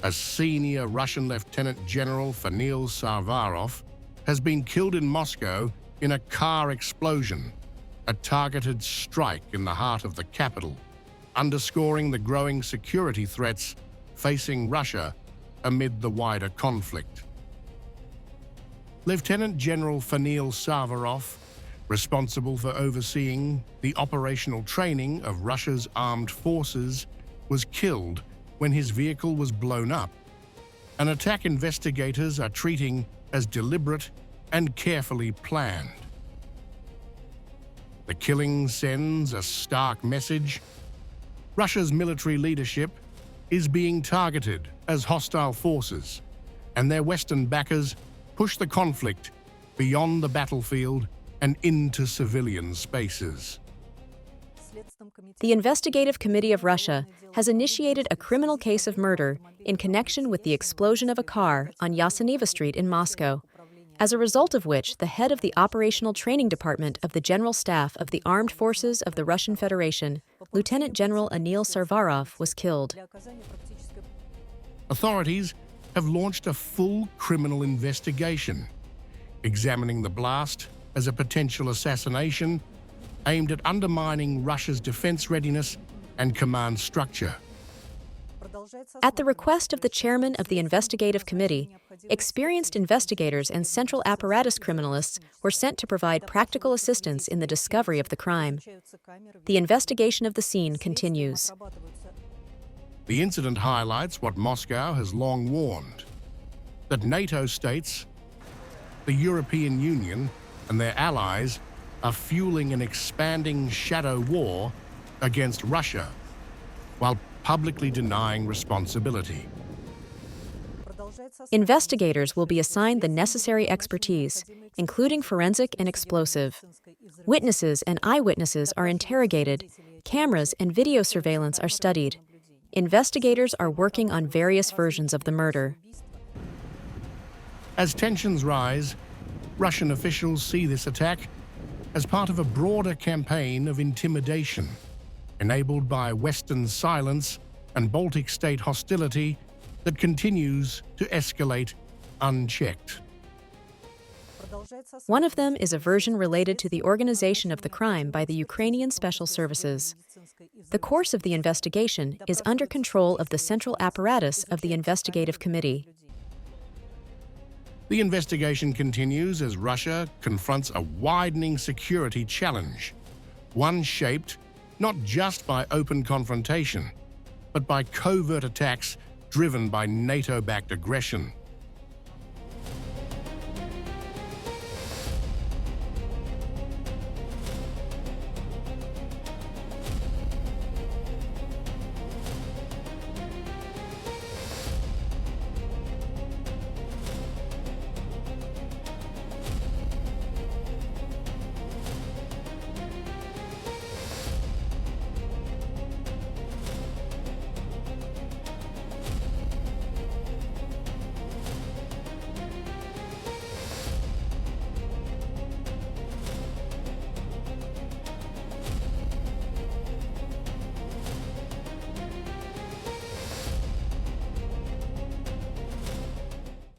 A senior Russian Lieutenant General Fanil Savarov has been killed in Moscow in a car explosion, a targeted strike in the heart of the capital, underscoring the growing security threats facing Russia amid the wider conflict. Lieutenant General Fanil Savarov, responsible for overseeing the operational training of Russia's armed forces, was killed when his vehicle was blown up, an attack investigators are treating as deliberate and carefully planned. The killing sends a stark message. Russia's military leadership is being targeted as hostile forces, and their Western backers push the conflict beyond the battlefield and into civilian spaces. The Investigative Committee of Russia has initiated a criminal case of murder in connection with the explosion of a car on Yaseneva Street in Moscow, as a result of which the head of the Operational Training Department of the General Staff of the Armed Forces of the Russian Federation, Lieutenant General Anil Savarov, was killed. Authorities have launched a full criminal investigation, examining the blast as a potential assassination aimed at undermining Russia's defense readiness and command structure. At the request of the chairman of the investigative committee, experienced investigators and central apparatus criminalists were sent to provide practical assistance in the discovery of the crime. The investigation of the scene continues. The incident highlights what Moscow has long warned, that NATO states, the European Union, and their allies are fueling an expanding shadow war against Russia, while publicly denying responsibility. Investigators will be assigned the necessary expertise, including forensic and explosive. Witnesses and eyewitnesses are interrogated. Cameras and video surveillance are studied. Investigators are working on various versions of the murder. As tensions rise, Russian officials see this attack as part of a broader campaign of intimidation, enabled by Western silence and Baltic state hostility that continues to escalate unchecked. One of them is a version related to the organization of the crime by the Ukrainian Special Services. The course of the investigation is under control of the central apparatus of the investigative committee. The investigation continues as Russia confronts a widening security challenge, one shaped not just by open confrontation, but by covert attacks driven by NATO-backed aggression.